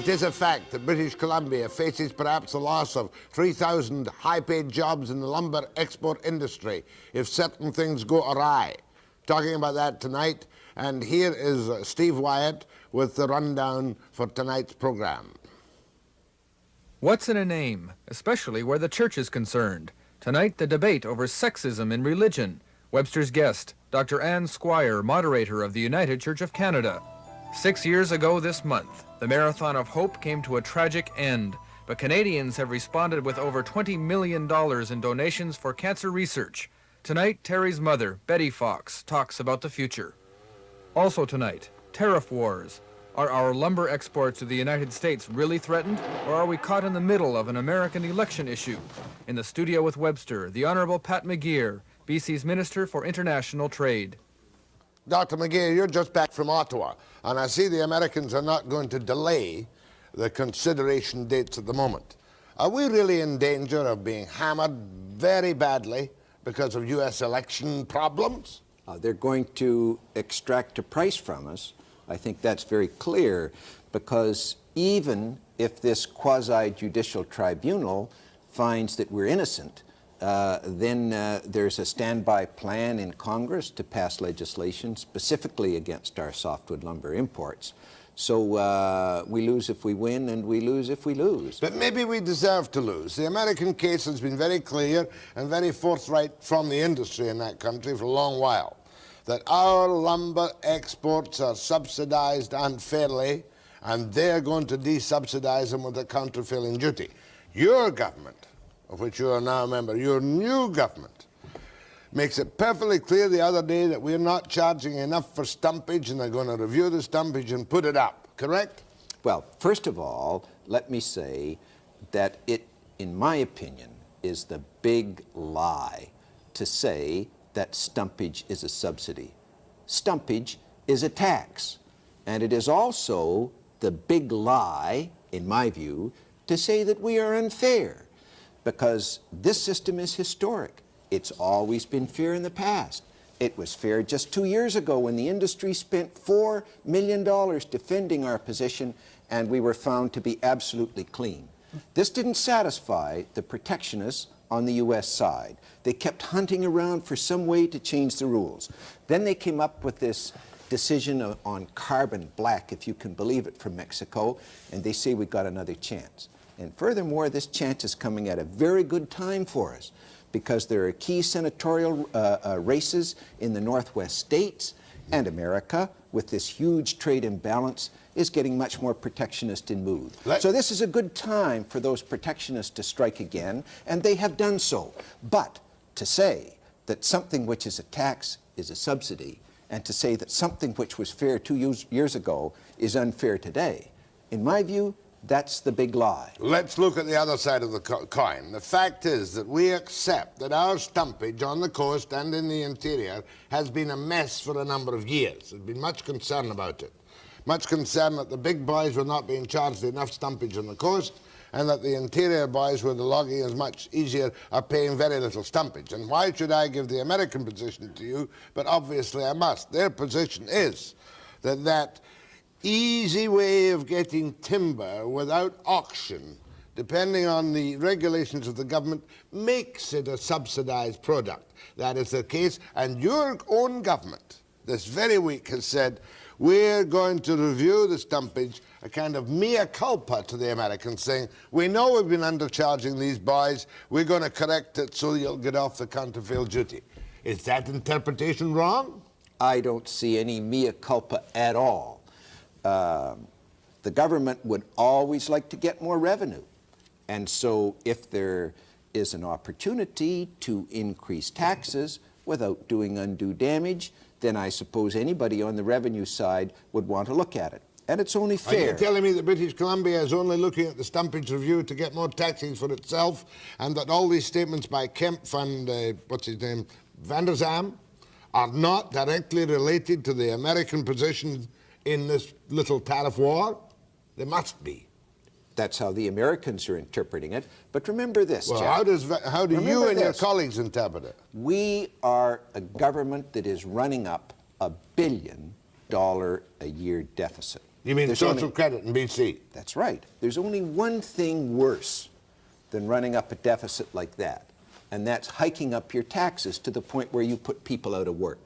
It is a fact that British Columbia faces perhaps the loss of 3,000 high-paid jobs in the lumber export industry if certain things go awry. Talking about that tonight, and here is Steve Wyatt with the rundown for tonight's program. What's in a name, especially where the church is concerned? Tonight, the debate over sexism in religion. Webster's guest, Dr. Anne Squire, moderator of the United Church of Canada. 6 years ago this month, the Marathon of Hope came to a tragic end, but Canadians have responded with over $20 million in donations for cancer research. Tonight, Terry's mother, Betty Fox, talks about the future. Also tonight, tariff wars. Are our lumber exports to the United States really threatened, or are we caught in the middle of an American election issue? In the studio with Webster, the Honourable Pat McGeer, BC's Minister for International Trade. Dr. McGeer, you're just back from Ottawa, and I see the Americans are not going to delay the consideration dates at the moment. Are we really in danger of being hammered very badly because of U.S. election problems? They're going to extract a price from us. I think that's very clear, because even if this quasi-judicial tribunal finds that we're innocent, then there's a standby plan in Congress to pass legislation specifically against our softwood lumber imports. So we lose if we win, and we lose if we lose. But maybe we deserve to lose. The American case has been very clear and very forthright from the industry in that country for a long while, that our lumber exports are subsidized unfairly, and they're going to desubsidize them with a countervailing duty. Your government, of which you are now a member, your new government, makes it perfectly clear the other day that we're not charging enough for stumpage, and they're going to review the stumpage and put it up, correct? Well, first of all, let me say that it, in my opinion, is the big lie to say that stumpage is a subsidy. Stumpage is a tax. And it is also the big lie, in my view, to say that we are unfair, because this system is historic. It's always been fair in the past. It was fair just 2 years ago when the industry spent $4 million defending our position, and we were found to be absolutely clean. This didn't satisfy the protectionists on the U.S. side. They kept hunting around for some way to change the rules. Then they came up with this decision on carbon black, if you can believe it, from Mexico, and they say we got another chance. And furthermore, this chance is coming at a very good time for us, because there are key senatorial races in the Northwest states, and America, with this huge trade imbalance, is getting much more protectionist in mood. So this is a good time for those protectionists to strike again, and they have done so. But to say that something which is a tax is a subsidy, and to say that something which was fair 2 years ago is unfair today, in my view, that's the big lie. Let's look at the other side of the coin. The fact is that we accept that our stumpage on the coast and in the interior has been a mess for a number of years. There's been much concern about it. Much concern that the big boys were not being charged enough stumpage on the coast, and that the interior boys, where the logging is much easier, are paying very little stumpage. And why should I give the American position to you? But obviously I must. Their position is that easy way of getting timber without auction, depending on the regulations of the government, makes it a subsidized product. That is the case, and your own government this very week has said, we're going to review the stumpage, a kind of mea culpa to the Americans, saying, we know we've been undercharging these boys, we're going to correct it so you'll get off the countervail duty. Is that interpretation wrong? I don't see any mea culpa at all. The government would always like to get more revenue. And so if there is an opportunity to increase taxes without doing undue damage, then I suppose anybody on the revenue side would want to look at it. And it's only fair. Are you telling me that British Columbia is only looking at the stumpage review to get more taxes for itself, and that all these statements by Kempf and, what's his name, Van der Zalm, are not directly related to the American position in this little tariff war? They must be. That's how the Americans are interpreting it. But remember this, well, Jack. how do you and your colleagues interpret it? We are a government that is running up $1 billion a year deficit. You mean There's social only- credit in BC? That's right. There's only one thing worse than running up a deficit like that, and that's hiking up your taxes to the point where you put people out of work.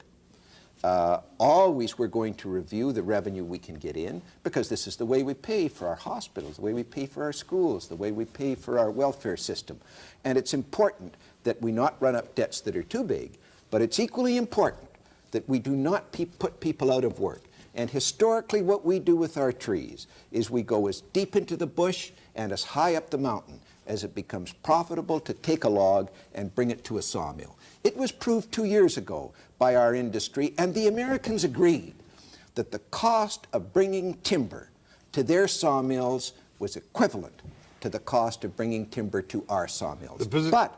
Always we're going to review the revenue we can get in, because this is the way we pay for our hospitals, the way we pay for our schools, the way we pay for our welfare system. And it's important that we not run up debts that are too big, but it's equally important that we do not put people out of work. And historically what we do with our trees is we go as deep into the bush and as high up the mountain as it becomes profitable to take a log and bring it to a sawmill. It was proved 2 years ago by our industry, and the Americans agreed that the cost of bringing timber to their sawmills was equivalent to the cost of bringing timber to our sawmills. But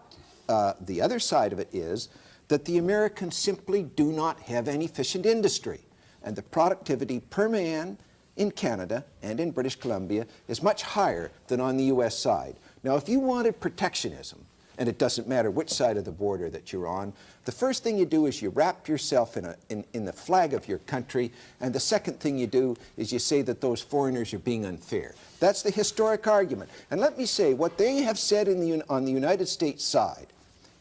the other side of it is that the Americans simply do not have an efficient industry, and the productivity per man in Canada and in British Columbia is much higher than on the US side. Now, if you wanted protectionism, and it doesn't matter which side of the border that you're on, the first thing you do is you wrap yourself in the flag of your country, and the second thing you do is you say that those foreigners are being unfair. That's the historic argument. And let me say, what they have said on the United States side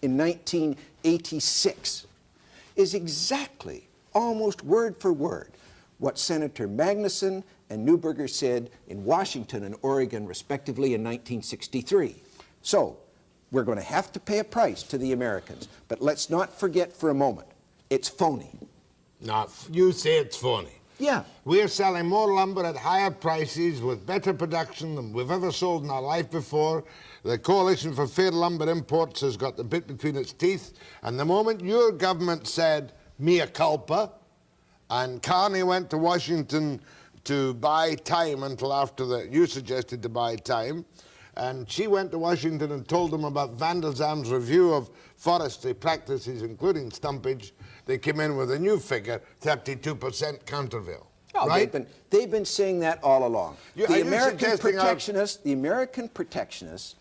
in 1986 is exactly, almost word for word, what Senator Magnuson and Neuberger said in Washington and Oregon, respectively, in 1963. So, we're going to have to pay a price to the Americans, but let's not forget for a moment, it's phony. No, you say it's phony. Yeah. We're selling more lumber at higher prices with better production than we've ever sold in our life before. The Coalition for Fair Lumber Imports has got the bit between its teeth, and the moment your government said, mea culpa, and Carney went to Washington to buy time until after you suggested to buy time, and she went to Washington and told them about Van der Zam's review of forestry practices, including stumpage. They came in with a new figure, 32% countervail. Oh, right? they've been saying that all along. Are The you American suggesting protectionists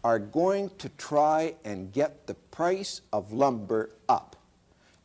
are going to try and get the price of lumber up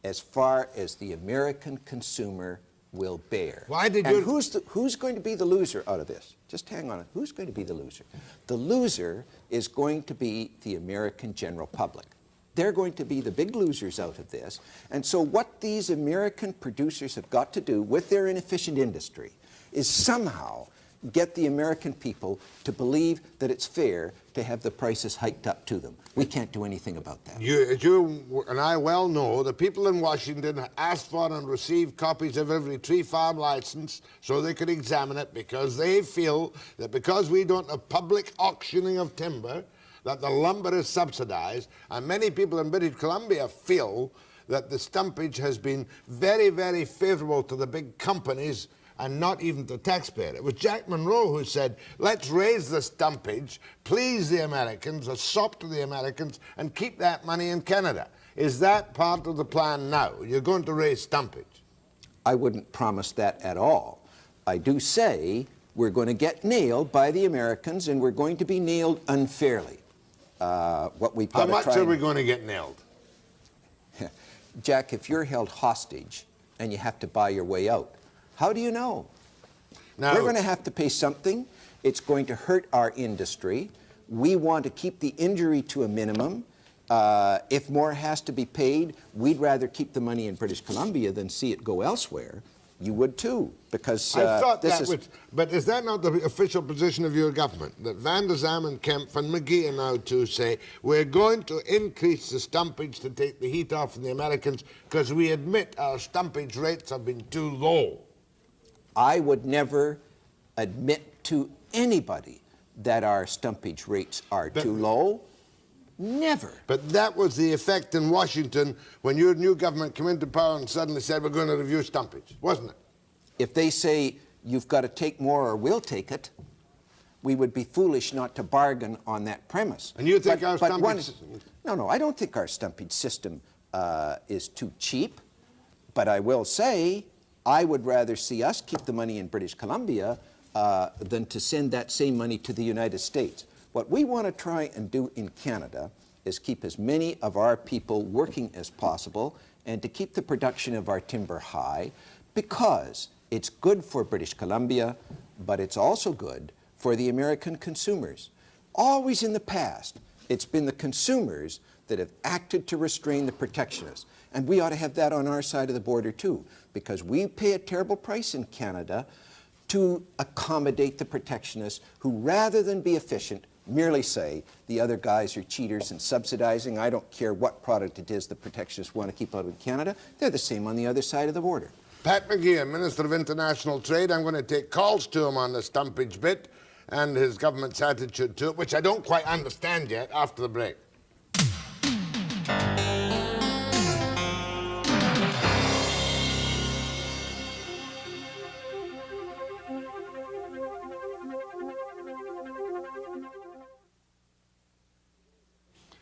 as far as the American consumer will bear. Why did and you... who's going to be the loser out of this? Just hang on. Who's going to be the loser? The loser is going to be the American general public. They're going to be the big losers out of this. And so what these American producers have got to do with their inefficient industry is somehow get the American people to believe that it's fair to have the prices hiked up to them. We can't do anything about that. You and I well know the people in Washington asked for and received copies of every tree farm license so they could examine it, because they feel that because we don't have public auctioning of timber, that the lumber is subsidized, and many people in British Columbia feel that the stumpage has been very, very favorable to the big companies and not even to the taxpayer. It was Jack Monroe who said, let's raise the stumpage, please the Americans, a sop to the Americans, and keep that money in Canada. Is that part of the plan now? You're going to raise stumpage? I wouldn't promise that at all. I do say we're going to get nailed by the Americans, and we're going to be nailed unfairly. What we've got How to much try are we going to get nailed? Jack, if you're held hostage and you have to buy your way out, how do you know? Now, we're going to have to pay something. It's going to hurt our industry. We want to keep the injury to a minimum. If more has to be paid, we'd rather keep the money in British Columbia than see it go elsewhere. You would too, because I thought that was, but is that not the official position of your government? That Van der Zam and Kemp and McGeer now too say, we're going to increase the stumpage to take the heat off from the Americans because we admit our stumpage rates have been too low. I would never admit to anybody that our stumpage rates are too low. Never. But that was the effect in Washington when your new government came into power and suddenly said we're going to review stumpage, wasn't it? If they say you've got to take more or we'll take it, we would be foolish not to bargain on that premise. And you think our stumpage system... No, I don't think our stumpage system is too cheap, but I will say I would rather see us keep the money in British Columbia than to send that same money to the United States. What we want to try and do in Canada is keep as many of our people working as possible and to keep the production of our timber high, because it's good for British Columbia, but it's also good for the American consumers. Always in the past, it's been the consumers that have acted to restrain the protectionists. And we ought to have that on our side of the border too, because we pay a terrible price in Canada to accommodate the protectionists who, rather than be efficient, merely say the other guys are cheaters and subsidizing. I don't care what product it is the protectionists want to keep out of Canada. They're the same on the other side of the border. Pat McGeer, Minister of International Trade. I'm going to take calls to him on the stumpage bit and his government's attitude to it, which I don't quite understand yet, after the break.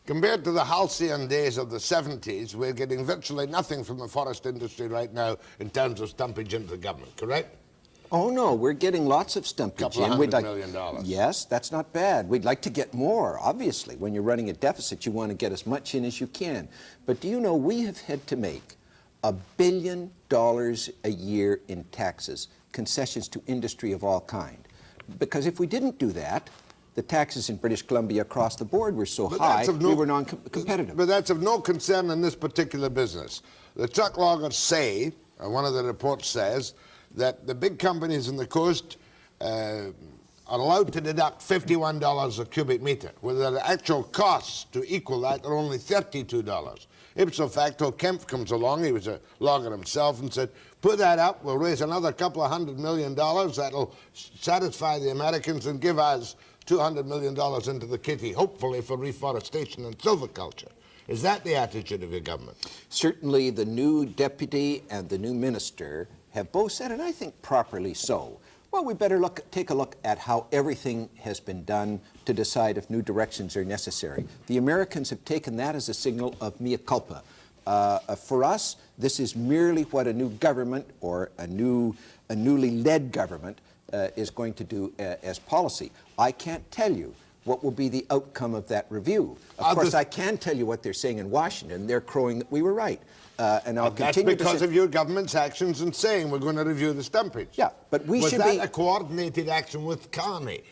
Compared to the halcyon days of the 70s, we're getting virtually nothing from the forest industry right now in terms of stumpage into the government, correct? Oh, no, we're getting lots of stumpage. Couple of $100 million. Yes, that's not bad. We'd like to get more, obviously. When you're running a deficit, you want to get as much in as you can. But do you know, we have had to make $1 billion a year in taxes, concessions to industry of all kind. Because if we didn't do that, the taxes in British Columbia across the board were so high, we were non-competitive. But that's of no concern in this particular business. The truck loggers say, one of the reports says, that the big companies in the coast are allowed to deduct $51 a cubic meter, where the actual costs to equal that are only $32. Ipso facto, Kempf comes along, he was a logger himself, and said, put that up, we'll raise another couple of $100 million, that'll satisfy the Americans and give us $200 million into the kitty, hopefully for reforestation and silviculture. Is that the attitude of your government? Certainly the new deputy and the new minister have both said, and I think properly so, well, we better take a look at how everything has been done to decide if new directions are necessary. The Americans have taken that as a signal of mea culpa. For us, this is merely what a new government or a newly led government is going to do as policy. I can't tell you what will be the outcome of that review. Of course, I can tell you what they're saying in Washington. They're crowing that we were right. And I'll continue that's because of your government's actions in saying we're going to review the stumpage. Yeah, but we should be... Was that a coordinated action with Carney?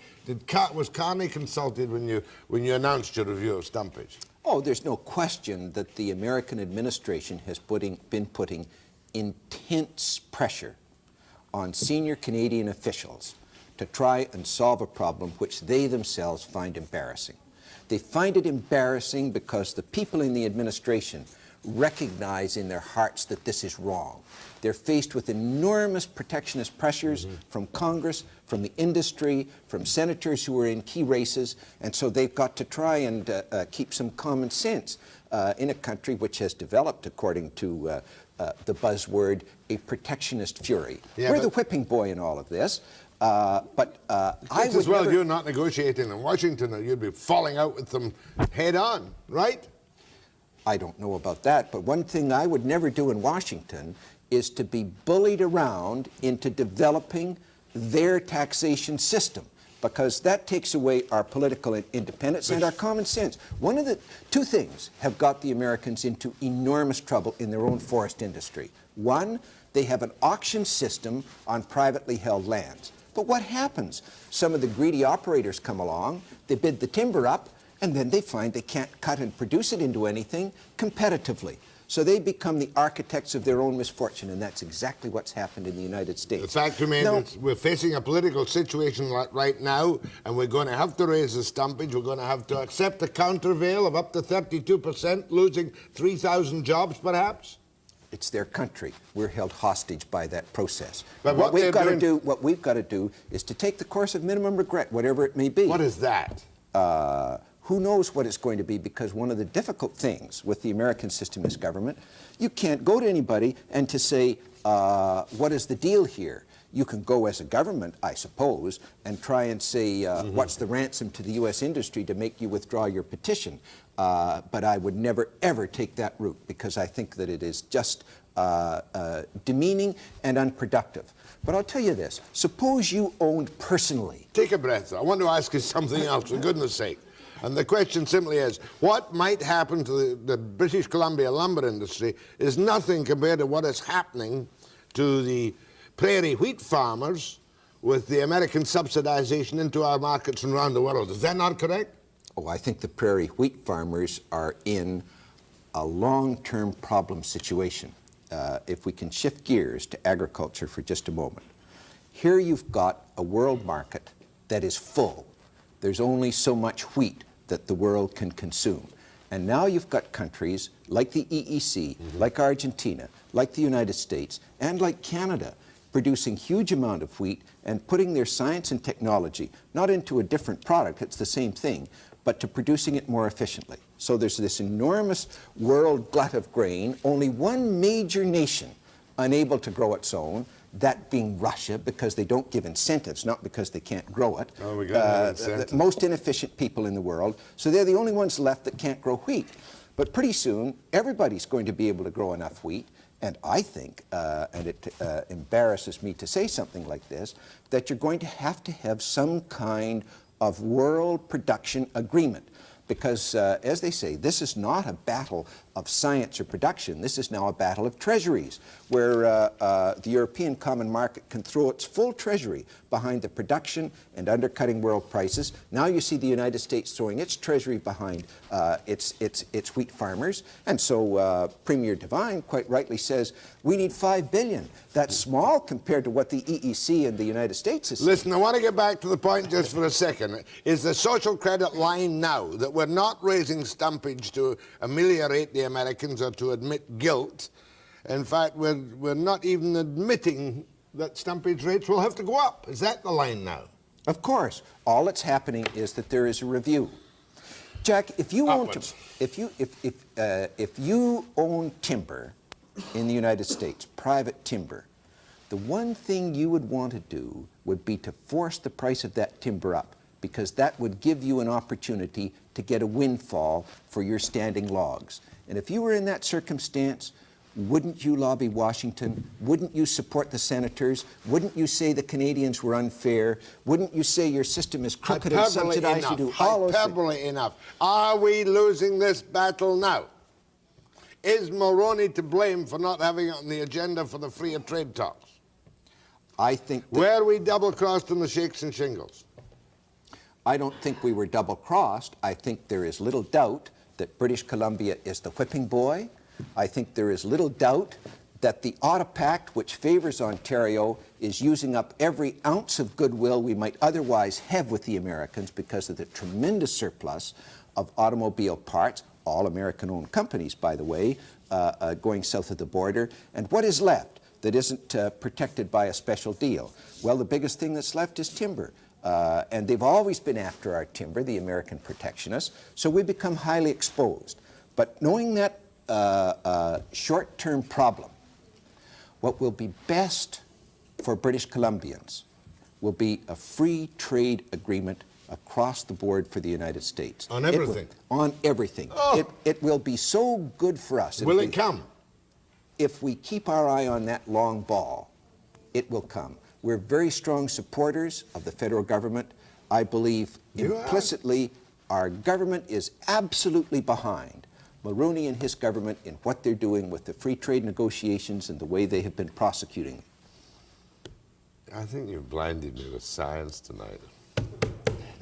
Was Carney consulted when you announced your review of stumpage? Oh, there's no question that the American administration has been putting intense pressure on senior Canadian officials to try and solve a problem which they themselves find embarrassing. They find it embarrassing because the people in the administration recognize in their hearts that this is wrong. They're faced with enormous protectionist pressures from Congress, from the industry, from senators who are in key races, and so they've got to try and keep some common sense in a country which has developed, according to the buzzword, a protectionist fury. We're the whipping boy in all of this. But I would you're not negotiating in Washington, or you'd be falling out with them head on, right? I don't know about that, but one thing I would never do in Washington is to be bullied around into developing their taxation system, because that takes away our political independence and our common sense. One of the two things have got the Americans into enormous trouble in their own forest industry. One, they have an auction system on privately held lands. But what happens? Some of the greedy operators come along, they bid the timber up, and then they find they can't cut and produce it into anything competitively. So they become the architects of their own misfortune, and that's exactly what's happened in the United States. The fact remains, we're facing a political situation right now, and we're going to have to raise the stumpage. We're going to have to accept a countervail of up to 32%, losing 3,000 jobs, perhaps? It's their country. We're held hostage by that process. But what we've got to do is to take the course of minimum regret, whatever it may be. What is that? Who knows what it's going to be, because one of the difficult things with the American system is government. You can't go to anybody and to say, what is the deal here? You can go as a government, I suppose, and try and say, what's the ransom to the U.S. industry to make you withdraw your petition? But I would never, ever take that route, because I think that it is just demeaning and unproductive. But I'll tell you this, suppose you owned personally... Take a breath. I want to ask you something else, for goodness sake. And the question simply is, what might happen to the British Columbia lumber industry is nothing compared to what is happening to the prairie wheat farmers with the American subsidization into our markets and around the world. Is that not correct? Oh, I think the prairie wheat farmers are in a long-term problem situation. If we can shift gears to agriculture for just a moment. Here you've got a world market that is full. There's only so much wheat that the world can consume. And now you've got countries like the EEC, like Argentina, like the United States, and like Canada, producing huge amount of wheat and putting their science and technology not into a different product, it's the same thing, but to producing it more efficiently. So there's this enormous world glut of grain, only one major nation unable to grow its own, that being Russia, because they don't give incentives, not because they can't grow it. Oh, we got the most inefficient people in the world, so they're the only ones left that can't grow wheat. But pretty soon, everybody's going to be able to grow enough wheat, and I think, and it embarrasses me to say something like this, that you're going to have some kind of world production agreement. Because, as they say, this is not a battle of science or production. This is now a battle of treasuries, where the European common market can throw its full treasury behind the production and undercutting world prices. Now you see the United States throwing its treasury behind its wheat farmers. And so Premier Devine quite rightly says, we need $5 billion. That's small compared to what the EEC in the United States is. Listen, I want to get back to the point just for a second. Is the social credit line now that we're not raising stumpage to ameliorate the Americans or to admit guilt? In fact, we're not even admitting that stumpage rates will have to go up. Is that the line now? Of course. All that's happening is that there is a review. Jack, if you own timber in the United States, private timber, the one thing you would want to do would be to force the price of that timber up, because that would give you an opportunity to get a windfall for your standing logs. And if you were in that circumstance, wouldn't you lobby Washington? Wouldn't you support the senators? Wouldn't you say the Canadians were unfair? Wouldn't you say your system is crooked and subsidized? You do all those things. Hyperbole enough. Are we losing this battle now? Is Mulroney to blame for not having it on the agenda for the freer trade talks? I think that Were we double-crossed on the shakes and shingles? I don't think we were double-crossed. I think there is little doubt that British Columbia is the whipping boy. I think there is little doubt that the Ottawa Pact, which favors Ontario, is using up every ounce of goodwill we might otherwise have with the Americans because of the tremendous surplus of automobile parts, all American-owned companies, by the way, going south of the border. And what is left that isn't protected by a special deal? Well, the biggest thing that's left is timber. And they've always been after our timber, the American protectionists, so we become highly exposed. But knowing that short-term problem, what will be best for British Columbians will be a free trade agreement across the board for the United States. On everything? On everything. Oh. It will be so good for us. Will it come? If we keep our eye on that long ball, it will come. We're very strong supporters of the federal government. I believe implicitly our government is absolutely behind Mulroney and his government in what they're doing with the free trade negotiations and the way they have been prosecuting. I think you've blinded me with science tonight.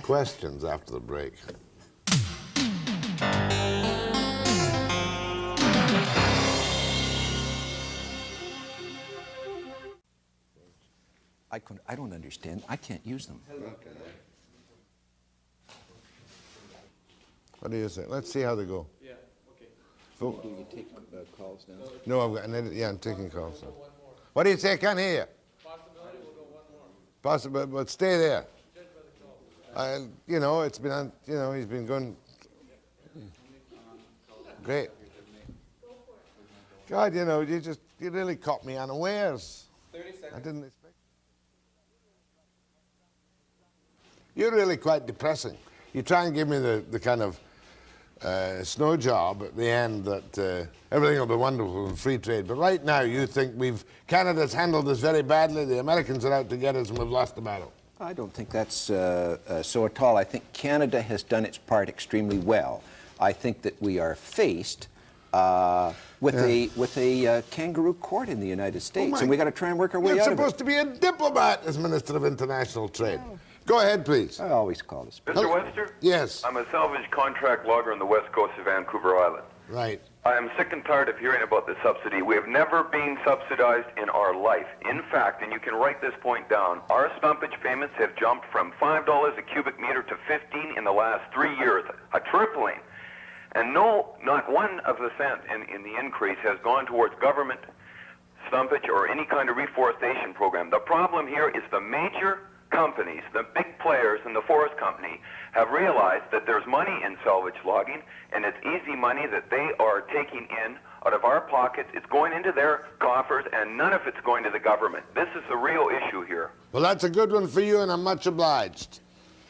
Questions after the break. I don't understand. I can't use them. What do you say? Let's see how they go. Yeah, okay. So, Do you take calls now? no, I've got an edit. Yeah, I'm taking calls. Now. What do you say? I can't hear you. Possibility we'll go one more. Possible, but stay there. Judge by the call. You know, it's been on, you know, he's been going. Great. God, you know, you really caught me unawares. 30 seconds. I didn't expect. You're really quite depressing. You try and give me the kind of snow job at the end that everything will be wonderful in free trade. But right now you think Canada's handled this very badly, the Americans are out to get us and we've lost the battle. I don't think that's so at all. I think Canada has done its part extremely well. I think that we are faced with a kangaroo court in the United States, and we got to try and work our way You're out of it. supposed to be a diplomat as Minister of International Trade. Go ahead, please. I always call this. Mr. Webster? Yes. I'm a salvage contract logger on the west coast of Vancouver Island. Right. I am sick and tired of hearing about the subsidy. We have never been subsidized in our life. In fact, and you can write this point down, our stumpage payments have jumped from $5 a cubic meter to $15 in the last 3 years, a tripling. And no, not 1 cent in the increase has gone towards government stumpage or any kind of reforestation program. The problem here is the major companies, the big players in the forest company, have realized that there's money in salvage logging, and it's easy money that they are taking in out of our pockets. It's going into their coffers, and none of it's going to the government. This is the real issue here. Well, that's a good one for you, and I'm much obliged.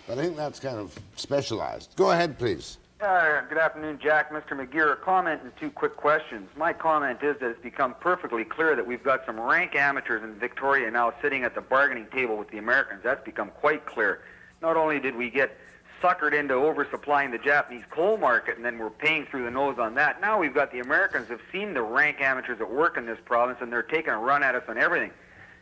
But I think that's kind of specialized. Go ahead, please. Good afternoon, Jack. Mr. McGeer, a comment and 2 quick questions. My comment is that it's become perfectly clear that we've got some rank amateurs in Victoria now sitting at the bargaining table with the Americans. That's become quite clear. Not only did we get suckered into oversupplying the Japanese coal market, and then we're paying through the nose on that, now we've got the Americans have seen the rank amateurs at work in this province, and they're taking a run at us on everything.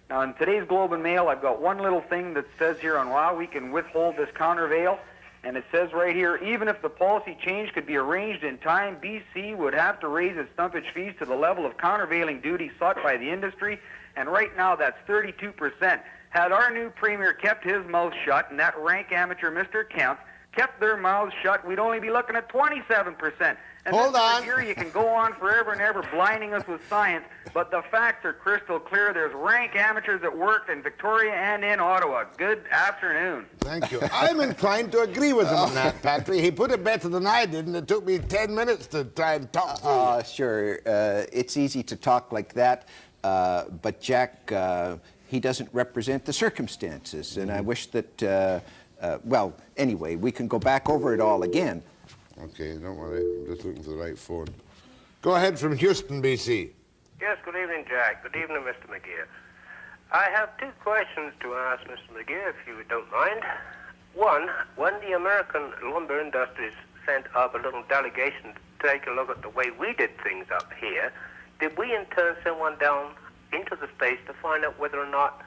Now, in today's Globe and Mail, I've got one little thing that says here on why we can withhold this countervail. And it says right here, even if the policy change could be arranged in time, BC would have to raise its stumpage fees to the level of countervailing duty sought by the industry. And right now, that's 32%. Had our new premier kept his mouth shut, and that rank amateur, Mr. Kemp, kept their mouths shut, we'd only be looking at 27%. And Hold on. Here you can go on forever and ever blinding us with science, but the facts are crystal clear. There's rank amateurs at work in Victoria and in Ottawa. Good afternoon. Thank you. I'm inclined to agree with him on that, Patrick. He put it better than I did, and it took me 10 minutes to try and talk through it. Sure. It's easy to talk like that, but Jack, he doesn't represent the circumstances, and I wish that, well, anyway, we can go back over it all again. Okay, don't worry. I'm just looking for the right phone. Go ahead from Houston, BC. Yes, good evening, Jack. Good evening, Mr. McGeer. I have 2 questions to ask Mr. McGeer, if you don't mind. One, when the American lumber industries sent up a little delegation to take a look at the way we did things up here, did we in turn send one down into the States to find out whether or not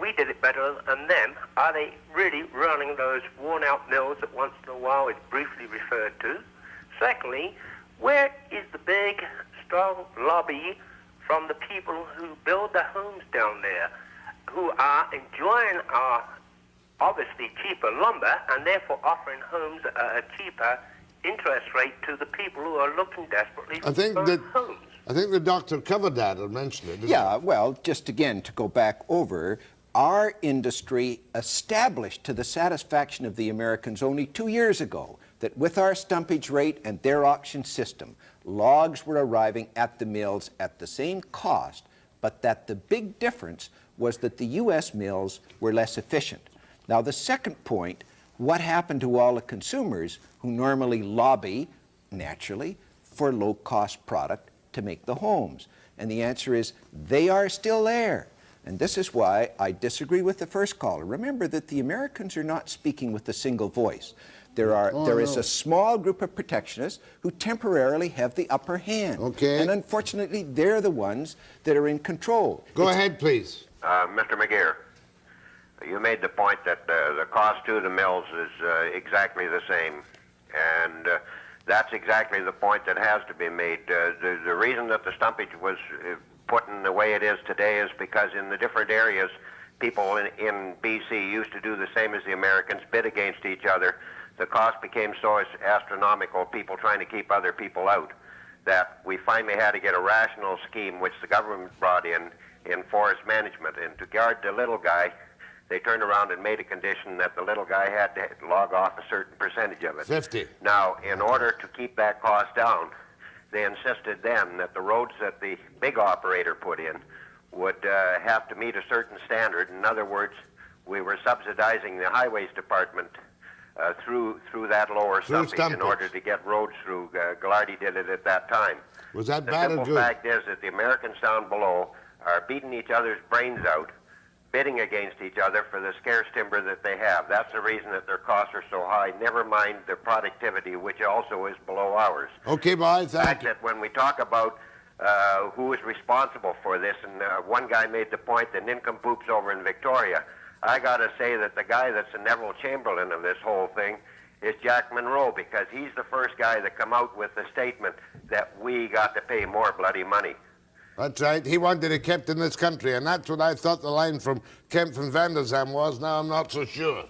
we did it better than them? Are they really running those worn-out mills that once in a while is briefly referred to? Secondly, where is the big, strong lobby from the people who build the homes down there, who are enjoying our obviously cheaper lumber and therefore offering homes at a cheaper interest rate to the people who are looking desperately for homes? I think the doctor covered that or mentioned it. Yeah, well, just again, to go back over, our industry established to the satisfaction of the Americans only 2 years ago that with our stumpage rate and their auction system, logs were arriving at the mills at the same cost, but that the big difference was that the U.S. mills were less efficient. Now, the second point, what happened to all the consumers who normally lobby, naturally, for low-cost product to make the homes? And the answer is they are still there. And this is why I disagree with the first caller. Remember that the Americans are not speaking with a single voice. There is a small group of protectionists who temporarily have the upper hand. Okay. And unfortunately, they're the ones that are in control. Go ahead, please. Mr. McGeer, you made the point that the cost to the mills is exactly the same. And that's exactly the point that has to be made. The reason that the stumpage was put in the way it is today is because in the different areas, people in BC used to do the same as the Americans, bid against each other. The cost became so astronomical, people trying to keep other people out, that we finally had to get a rational scheme, which the government brought in forest management. And to guard the little guy, they turned around and made a condition that the little guy had to log off a certain percentage of it. 50. Now, in order to keep that cost down, they insisted then that the roads that the big operator put in would have to meet a certain standard. In other words, we were subsidizing the highways department through that lower stumpage in order to get roads through. Ghilardi did it at that time. Was that the bad or simple good? fact is that the Americans down below are beating each other's brains out bidding against each other for the scarce timber that they have. That's the reason that their costs are so high, never mind their productivity, which also is below ours. Okay, boy, The fact that when we talk about who is responsible for this, and one guy made the point that nincompoops over in Victoria, I got to say that the guy that's the Neville Chamberlain of this whole thing is Jack Monroe, because he's the first guy that come out with the statement that we got to pay more bloody money. That's right. He wanted it kept in this country, and that's what I thought the line from Kemp and Vanderzam was. Now I'm not so sure.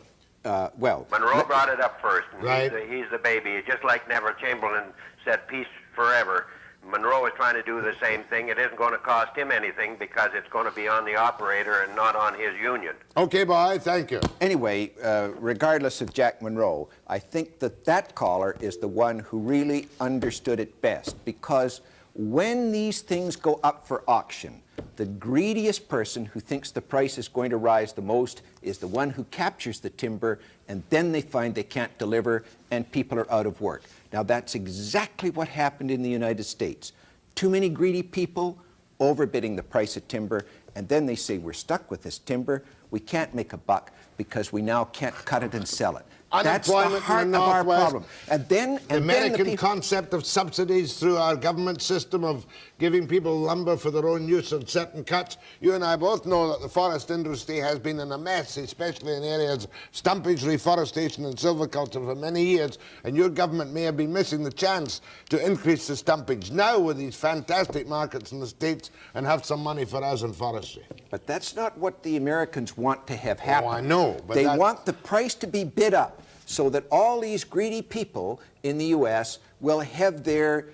Well, Monroe brought it up first, and Right. he's the baby. Just like Neville Chamberlain said, peace forever. Monroe is trying to do the same thing. It isn't going to cost him anything because it's going to be on the operator and not on his union. Okay, boy, thank you. anyway, regardless of Jack Monroe, I think that that caller is the one who really understood it best, because when these things go up for auction, the greediest person who thinks the price is going to rise the most is the one who captures the timber, and then they find they can't deliver and people are out of work. Now, that's exactly what happened in the United States. Too many greedy people overbidding the price of timber, and then they say, we're stuck with this timber, we can't make a buck because we now can't cut it and sell it. That's the Unemployment heart in the of our Northwest. problem. And then, The American concept of subsidies through our government system of giving people lumber for their own use on certain cuts. You and I both know that the forest industry has been in a mess, especially in areas of stumpage, reforestation and silviculture for many years, and your government may have been missing the chance to increase the stumpage now with these fantastic markets in the States and have some money for us in forestry. But that's not what the Americans want to have happen. I know, but they that's- want the price to be bid up so that all these greedy people in the U.S. will have their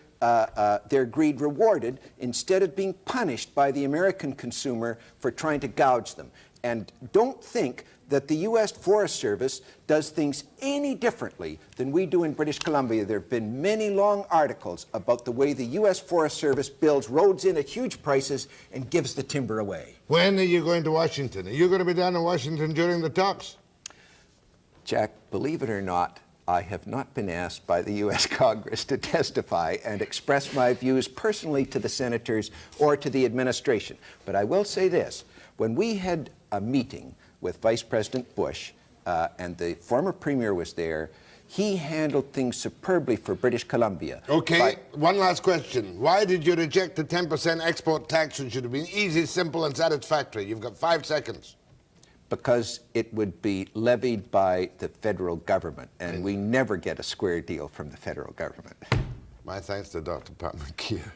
greed rewarded instead of being punished by the American consumer for trying to gouge them. And don't think that the U.S. Forest Service does things any differently than we do in British Columbia. There have been many long articles about the way the U.S. Forest Service builds roads in at huge prices and gives the timber away. When are you going to Washington? Are you going to be down in Washington during the talks? Jack, believe it or not, I have not been asked by the U.S. Congress to testify and express my views personally to the senators or to the administration. But I will say this. When we had a meeting with Vice President Bush and the former premier was there, he handled things superbly for British Columbia. Okay, one last question. Why did you reject the 10% export tax, which should have been easy, simple, and satisfactory? You've got 5 seconds. Because it would be levied by the federal government, and we never get a square deal from the federal government. My thanks to Dr. Pat McGeer.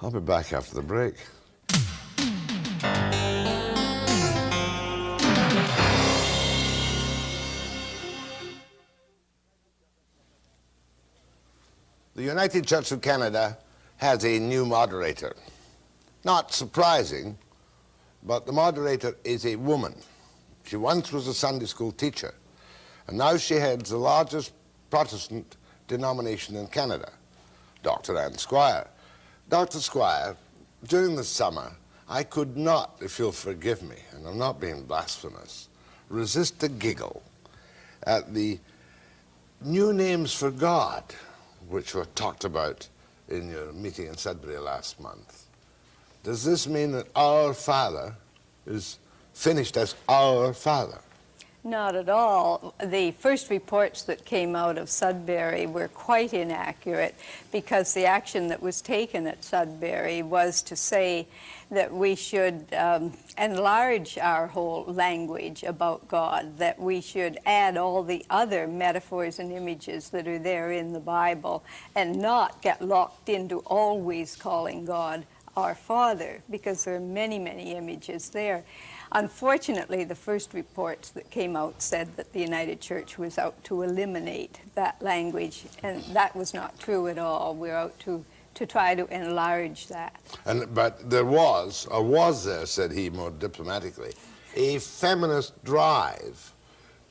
I'll be back after the break. The United Church of Canada has a new moderator. Not surprising, but the moderator is a woman. She once was a Sunday school teacher, and now she heads the largest Protestant denomination in Canada, Dr. Ann Squire. Dr. Squire, during the summer, I could not, if you'll forgive me, and I'm not being blasphemous, resist a giggle at the new names for God, which were talked about in your meeting in Sudbury last month. Does this mean that our Father is finished as our Father? Not at all. The first reports that came out of Sudbury were quite inaccurate, because the action that was taken at Sudbury was to say that we should enlarge our whole language about God, that we should add all the other metaphors and images that are there in the Bible, and not get locked into always calling God our Father, because there are many, many images there. Unfortunately, the first reports that came out said that the United Church was out to eliminate that language, and that was not true at all. We're out to try to enlarge that. But there was, or was there, said he more diplomatically, a feminist drive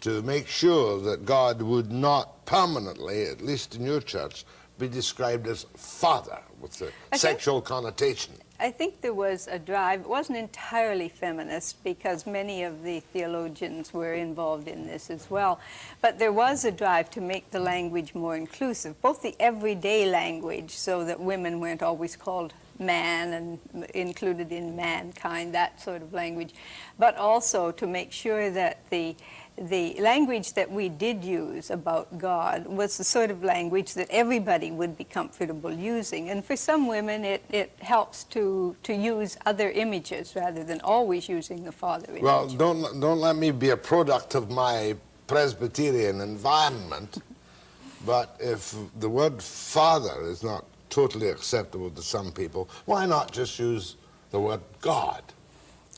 to make sure that God would not permanently, at least in your church, be described as father with the sexual connotation? I think there was a drive. It wasn't entirely feminist because many of the theologians were involved in this as well. But there was a drive to make the language more inclusive, both the everyday language so that women weren't always called man and included in mankind, that sort of language, but also to make sure that the language that we did use about God was the sort of language that everybody would be comfortable using. And for some women, it helps to use other images rather than always using the father image. Well, don't let me be a product of my Presbyterian environment, but if the word father is not totally acceptable to some people, why not just use the word God?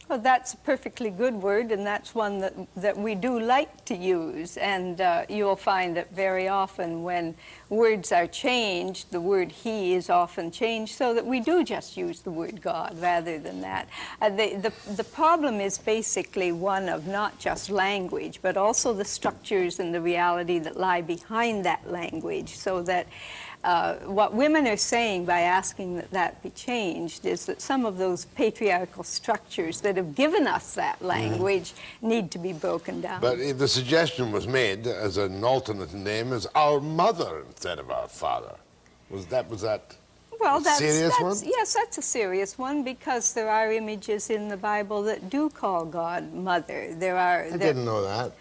Well, that's a perfectly good word, and that's one that we do like to use. And you'll find that very often when words are changed, the word he is often changed so that we do just use the word God rather than that. The problem is basically one of not just language, but also the structures and the reality that lie behind that language, so that what women are saying by asking that that be changed is that some of those patriarchal structures that have given us that language need to be broken down. But the suggestion was made as an alternate name as our mother instead of our father. Was that well, a serious one? Yes, that's a serious one because there are images in the Bible that do call God mother. I didn't know that.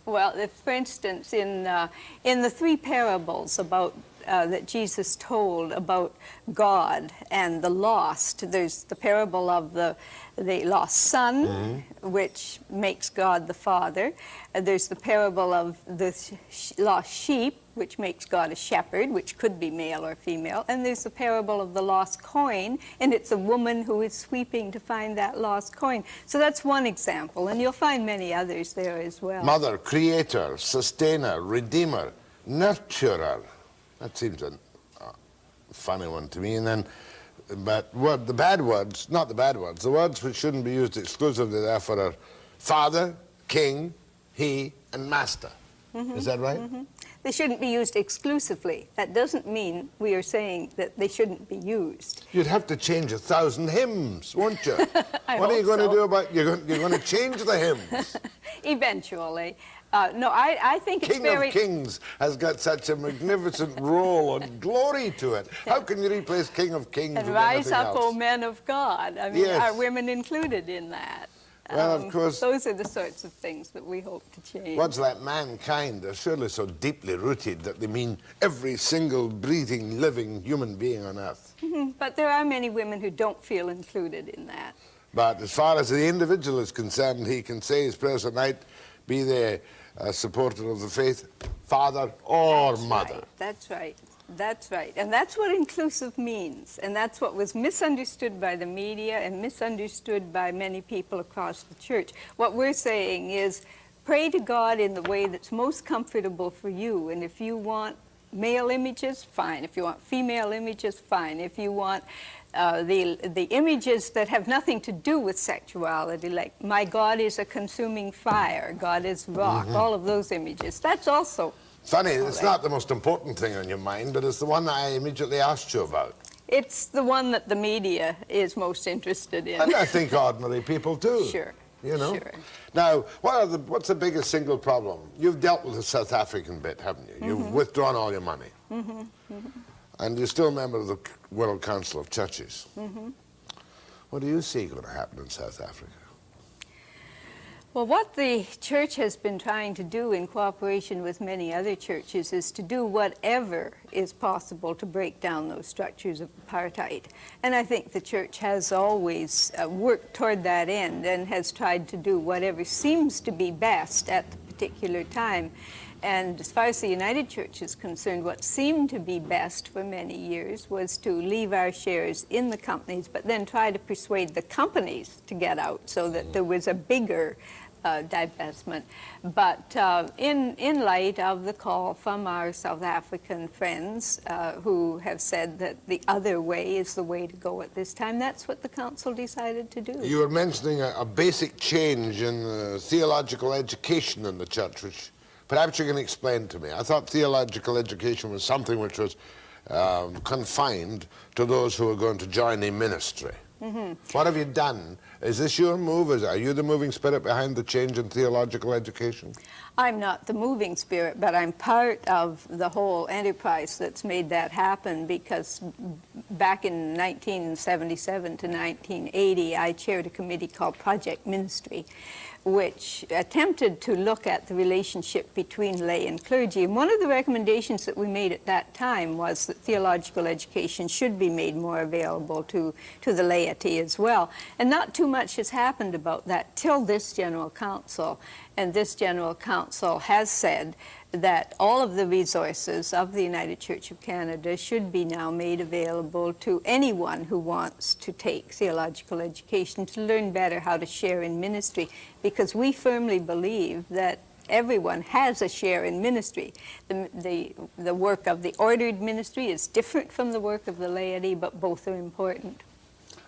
Well, for instance, in the three parables about that Jesus told about God and the lost, there's the parable of the lost son, which makes God the father. There's the parable of the lost sheep, which makes God a shepherd, which could be male or female. And there's the parable of the lost coin, and it's a woman who is sweeping to find that lost coin. So that's one example, and you'll find many others there as well. Mother, creator, sustainer, redeemer, nurturer. That seems a funny one to me. And then, but the bad words, not the bad words, the words which shouldn't be used exclusively therefore are father, king, he, and master. Is that right? They shouldn't be used exclusively. That doesn't mean we are saying that they shouldn't be used. You'd have to change 1,000 hymns, won't you? What are you going to do about you're going to change the hymns? Eventually. No, I think it's very... King of Kings has got such a magnificent role and glory to it. How can you replace King of Kings and with rise up, else? O men of God. I mean, Yes. are women included in that? Well, of course. Those are the sorts of things that we hope to change. Words like mankind are surely so deeply rooted that they mean every single breathing, living human being on earth. But there are many women who don't feel included in that. But as far as the individual is concerned, he can say his prayers at night, be they a supporter of the faith, father or mother. Right. That's right. That's right. And that's what inclusive means. And that's what was misunderstood by the media and misunderstood by many people across the church. What we're saying is pray to God in the way that's most comfortable for you. And if you want male images, fine. If you want female images, fine. If you want the images that have nothing to do with sexuality, like my God is a consuming fire, God is rock, all of those images, that's also funny. It's not the most important thing on your mind, but it's the one I immediately asked you about. It's the one that the media is most interested in. And I think ordinary people too. Sure. You know? Sure. Now, what's the biggest single problem? You've dealt with the South African bit, haven't you? You've withdrawn all your money. And you're still a member of the World Council of Churches. What do you see going to happen in South Africa? Well, what the church has been trying to do in cooperation with many other churches is to do whatever is possible to break down those structures of apartheid. And I think the church has always worked toward that end and has tried to do whatever seems to be best at the particular time. And as far as the United Church is concerned, what seemed to be best for many years was to leave our shares in the companies, but then try to persuade the companies to get out so that there was a bigger divestment. But in light of the call from our South African friends who have said that the other way is the way to go at this time, that's what the council decided to do. You were mentioning a basic change in theological education in the church, which perhaps you can explain to me. I thought theological education was something which was confined to those who are going to join a ministry. What have you done? Is this your move? Are you the moving spirit behind the change in theological education? I'm not the moving spirit, but I'm part of the whole enterprise that's made that happen, because back in 1977 to 1980, I chaired a committee called Project Ministry, which attempted to look at the relationship between lay and clergy. And one of the recommendations that we made at that time was that theological education should be made more available to the laity as well. And not too much has happened about that till this General Council. And this General Council has said that all of the resources of the United Church of Canada should be now made available to anyone who wants to take theological education to learn better how to share in ministry, because we firmly believe that everyone has a share in ministry. The work of the ordered ministry is different from the work of the laity, but both are important.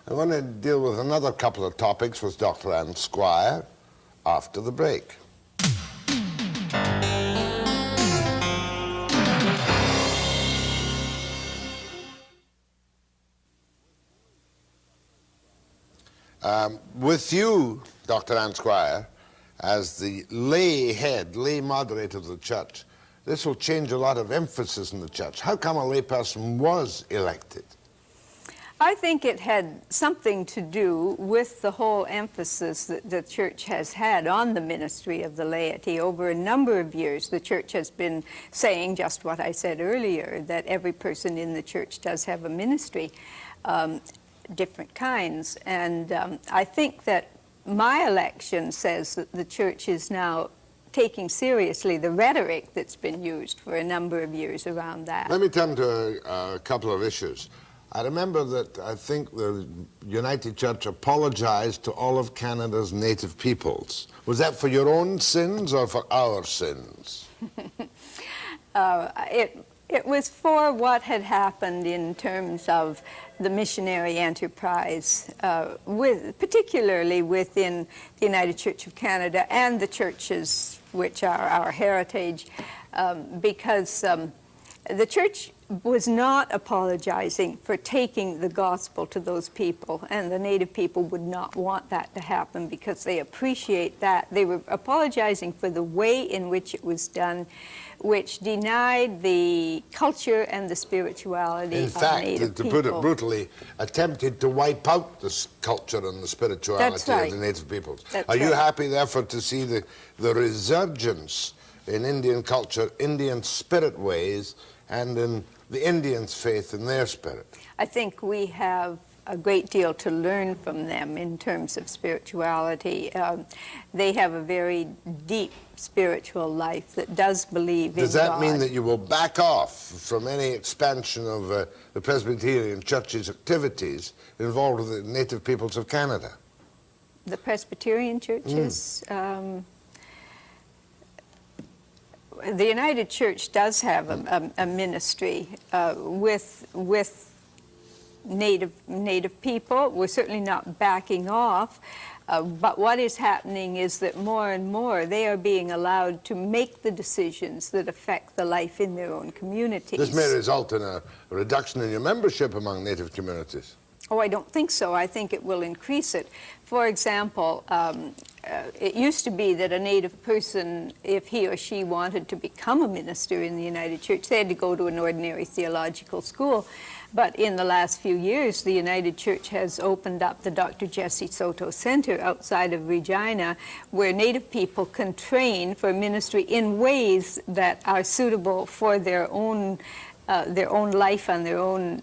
I want to deal with another couple of topics with Dr. Ann Squire after the break. With you, Dr. Ann Squire, as the lay head, lay moderator of the church, this will change a lot of emphasis in the church. How come a lay person was elected? I think it had something to do with the whole emphasis that the church has had on the ministry of the laity. Over a number of years, the church has been saying just what I said earlier, that every person in the church does have a ministry. Different kinds, and I think that my election says that the church is now taking seriously the rhetoric that's been used for a number of years around that. Let me turn to a couple of issues. I remember that I think the United Church apologized to all of Canada's native peoples. Was that for your own sins or for our sins? It was for what had happened in terms of the missionary enterprise, particularly within the United Church of Canada and the churches which are our heritage, because the church was not apologizing for taking the gospel to those people, and the native people would not want that to happen because they appreciate that. They were apologizing for the way in which it was done, which denied the culture and the spirituality of native people. In fact, to put it brutally, attempted to wipe out the culture and the spirituality of the native peoples. Are you happy, therefore, to see the resurgence in Indian culture, Indian spirit ways, and in the Indians' faith in their spirit? I think we have a great deal to learn from them in terms of spirituality. They have a very deep spiritual life that does believe in God. Does that mean that you will back off from any expansion of the Presbyterian Church's activities involved with the native peoples of Canada? The Presbyterian churches? The United Church does have a ministry with native people. We're certainly not backing off, but what is happening is that more and more they are being allowed to make the decisions that affect the life in their own communities. This may result in a reduction in your membership among native communities. Oh, I don't think so. I think it will increase it. For example, it used to be that a native person, if he or she wanted to become a minister in the United Church, they had to go to an ordinary theological school. But in the last few years, the United Church has opened up the Dr. Jessie Saulteaux Center outside of Regina, where native people can train for ministry in ways that are suitable for their own life and their own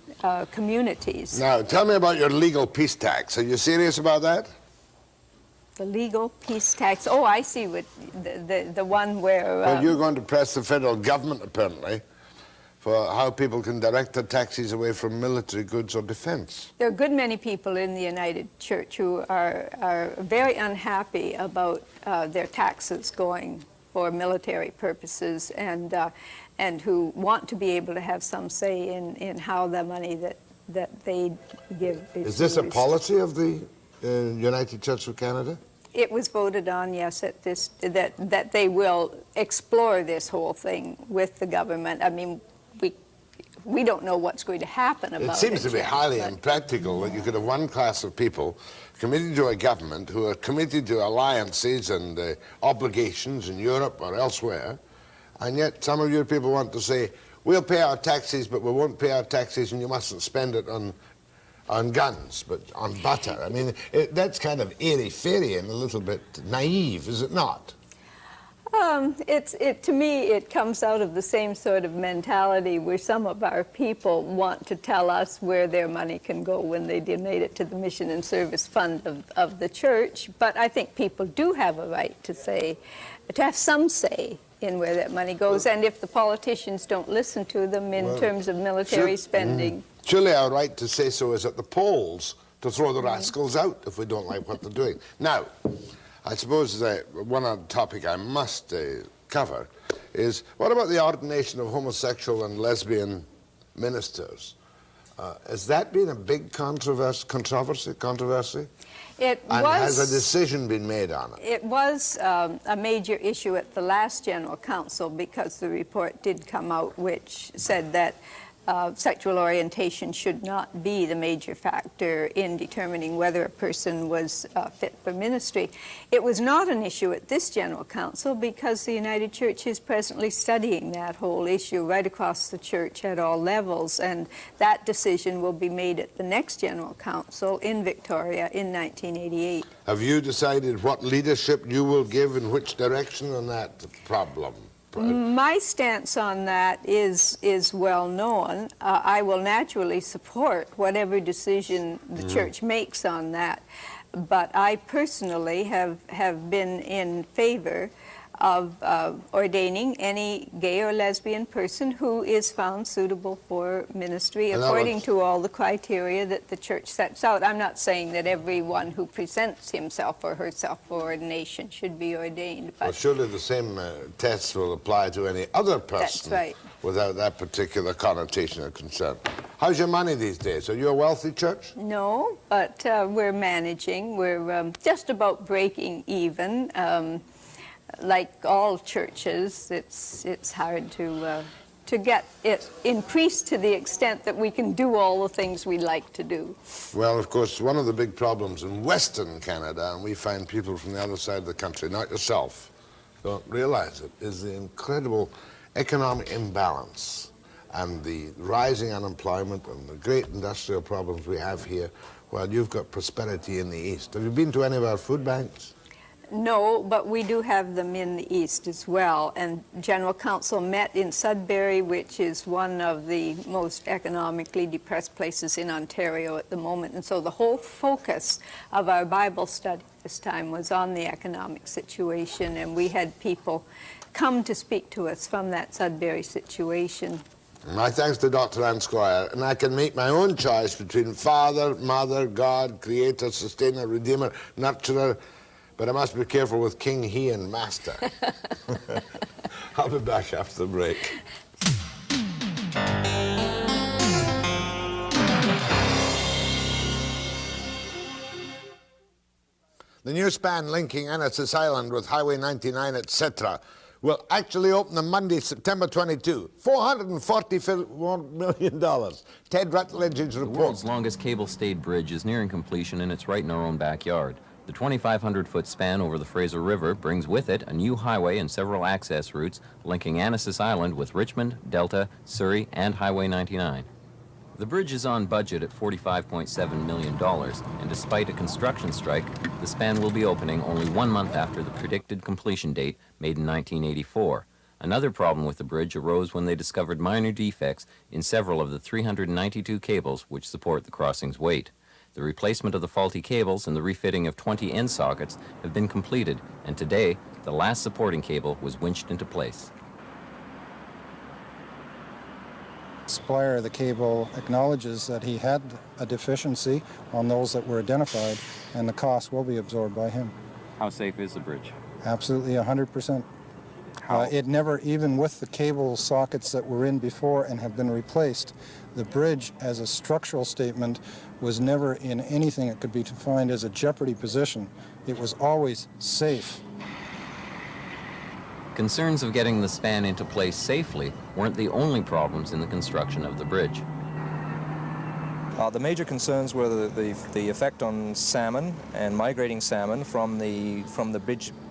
communities. Now, tell me about your legal peace tax. Are you serious about that? The legal peace tax. Oh, I see what the one where... well, you're going to press the federal government, apparently, for how people can direct their taxes away from military goods or defense. There are a good many people in the United Church who are very unhappy about their taxes going for military purposes, and who want to be able to have some say in how the money that they give is this used. A policy of the United Church of Canada? It was voted on, yes, at this, that they will explore this whole thing with the government. I mean, we don't know what's going to happen about it. It seems to be yet, highly but- impractical that you could have one class of people committed to a government who are committed to alliances and obligations in Europe or elsewhere, and yet some of your people want to say, we'll pay our taxes, but we won't pay our taxes, and you mustn't spend it on guns, but on butter. I mean, that's kind of airy-fairy and a little bit naive, is it not? To me, it comes out of the same sort of mentality where some of our people want to tell us where their money can go when they donate it to the Mission and Service Fund of the church. But I think people do have a right to have some say in where that money goes. And if the politicians don't listen to them in terms of military spending. Surely our right to say so is at the polls to throw the rascals out if we don't like what they're doing. Now, I suppose one other topic I must cover is, what about the ordination of homosexual and lesbian ministers? Has that been a big controversy? Has a decision been made on it? It was a major issue at the last General Council because the report did come out which said that sexual orientation should not be the major factor in determining whether a person was fit for ministry. It was not an issue at this General Council because the United Church is presently studying that whole issue right across the church at all levels, and that decision will be made at the next General Council in Victoria in 1988. Have you decided what leadership you will give in which direction on that problem? My stance on that is well known. I will naturally support whatever decision the church makes on that, but I personally have been in favor of ordaining any gay or lesbian person who is found suitable for ministry according to all the criteria that the church sets out. I'm not saying that everyone who presents himself or herself for ordination should be ordained. But well, surely the same tests will apply to any other person. That's right. Without that particular connotation or concern. How's your money these days? Are you a wealthy church? No, but we're managing. We're just about breaking even. Like all churches, it's hard to get it increased to the extent that we can do all the things we like to do. Well, of course, one of the big problems in Western Canada, and we find people from the other side of the country, not yourself, don't realize it, is the incredible economic imbalance and the rising unemployment and the great industrial problems we have here, while you've got prosperity in the East. Have you been to any of our food banks? No, but we do have them in the East as well. And General Council met in Sudbury, which is one of the most economically depressed places in Ontario at the moment. And so the whole focus of our Bible study this time was on the economic situation, and we had people come to speak to us from that Sudbury situation. My thanks to Dr. Ann Squire, and I can make my own choice between Father, Mother, God, Creator, Sustainer, Redeemer, Nurturer, but I must be careful with King, He, and Master. I'll be back after the break. The new span linking Annacis Island with Highway 99, etc., will actually open on Monday, September 22. $444 million. Ted Rutledge's report. The world's longest cable-stayed bridge is nearing completion, and it's right in our own backyard. The 2,500-foot span over the Fraser River brings with it a new highway and several access routes linking Annacis Island with Richmond, Delta, Surrey, and Highway 99. The bridge is on budget at $45.7 million, and despite a construction strike, the span will be opening only 1 month after the predicted completion date, made in 1984. Another problem with the bridge arose when they discovered minor defects in several of the 392 cables which support the crossing's weight. The replacement of the faulty cables and the refitting of 20 end sockets have been completed, and today, the last supporting cable was winched into place. Squire, the cable, acknowledges that he had a deficiency on those that were identified, and the cost will be absorbed by him. How safe is the bridge? Absolutely 100%. How? It never, even with the cable sockets that were in before and have been replaced, the bridge as a structural statement was never in anything that could be defined as a jeopardy position. It was always safe. concerns of getting the span into place safely weren't the only problems in the construction of the bridge. The major concerns were the effect on salmon and migrating salmon from the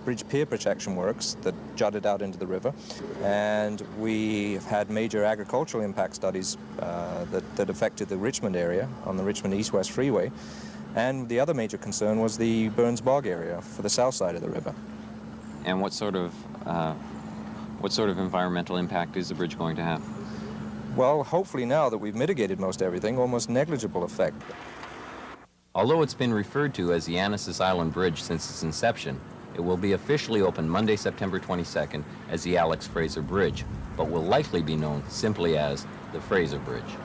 bridge pier protection works that jutted out into the river, and we had major agricultural impact studies that affected the Richmond area on the Richmond East-West Freeway, and the other major concern was the Burns Bog area for the south side of the river. And what sort of environmental impact is the bridge going to have? Well, hopefully now that we've mitigated most everything, almost negligible effect. Although it's been referred to as the Anasis Island Bridge since its inception, it will be officially opened Monday, September 22nd as the Alex Fraser Bridge, but will likely be known simply as the Fraser Bridge.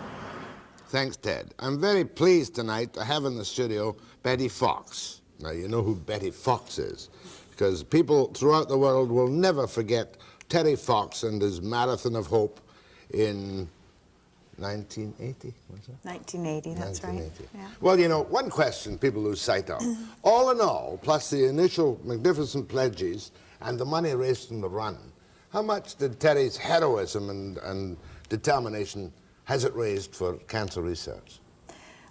Thanks, Ted. I'm very pleased tonight to have in the studio Betty Fox. Now, you know who Betty Fox is, because people throughout the world will never forget Terry Fox and his Marathon of Hope in 1980, was it? 1980, that's 1980. right. Yeah. Well, you know, one question people lose sight of. All in all, plus the initial magnificent pledges and the money raised from the run, how much did Terry's heroism and determination has it raised for cancer research?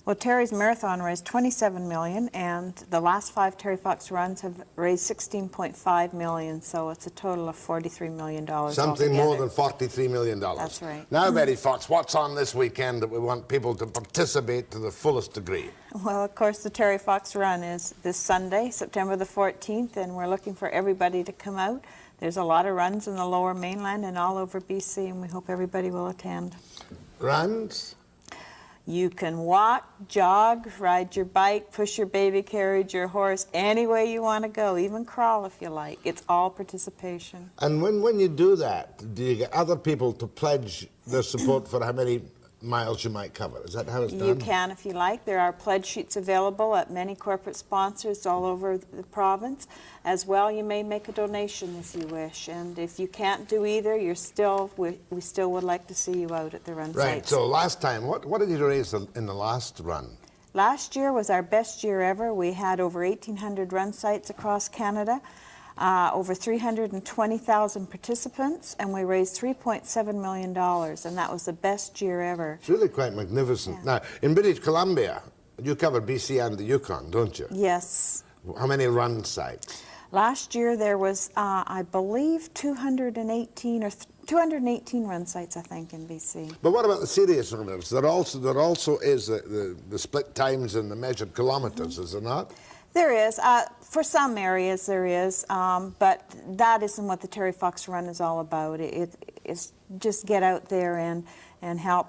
Well, Terry's marathon raised $27 million, and the last 5 Terry Fox runs have raised $16.5 million, so it's a total of $43 million. Something more altogether. than $43 million. That's right. Now, Betty Fox, what's on this weekend that we want people to participate to the fullest degree? Well, of course, the Terry Fox Run is this Sunday, September the 14th, and we're looking for everybody to come out. There's a lot of runs in the Lower Mainland and all over BC, and we hope everybody will attend. Runs? You can walk, jog, ride your bike, push your baby carriage, your horse, any way you want to go, even crawl if you like. It's all participation. And when you do that, do you get other people to pledge their support for how many miles you might cover? Is that how it's done? You can if you like. There are pledge sheets available at many corporate sponsors all over the province. As well, you may make a donation if you wish. And if you can't do either, we still would like to see you out at the run Right, sites. so last time, what did you raise in the last run? Last year was our best year ever. We had over 1,800 run sites across Canada, over 320,000 participants, and we raised $3.7 million, and that was the best year ever. It's really quite magnificent. Yeah. Now, in British Columbia, you cover BC and the Yukon, don't you? Yes. How many run sites? Last year there was, I believe, 218 run sites, I think, in BC. But what about the serious runners? There also is the split times and the measured kilometers, is there not? There is. For some areas there is, but that isn't what the Terry Fox Run is all about. It's just get out there and help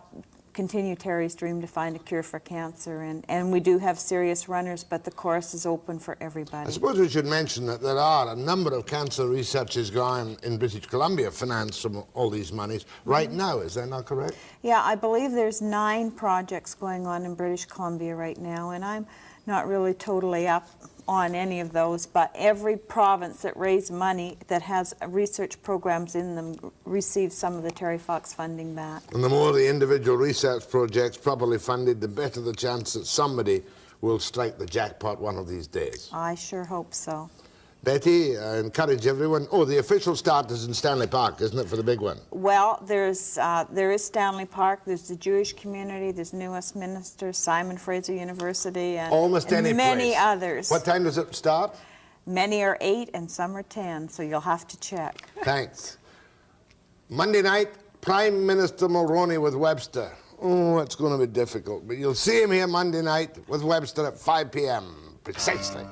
continue Terry's dream to find a cure for cancer. And we do have serious runners, but the course is open for everybody. I suppose we should mention that there are a number of cancer researchers going in British Columbia financed from all these monies right now, is that not correct? Yeah, I believe there's 9 projects going on in British Columbia right now, and I'm not really totally up on any of those, but every province that raised money that has research programs in them receives some of the Terry Fox funding back. And the more the individual research projects properly funded, the better the chance that somebody will strike the jackpot one of these days. I sure hope so. Betty, I encourage everyone. Oh, the official start is in Stanley Park, isn't it, for the big one? Well, there is Stanley Park, there's the Jewish community, there's New Westminster, Simon Fraser University, and, Almost any many place. others. What time does it start? Many are 8 and some are 10, so you'll have to check. Thanks. Monday night, Prime Minister Mulroney with Webster. Oh, it's going to be difficult, but you'll see him here Monday night with Webster at 5 p.m. precisely.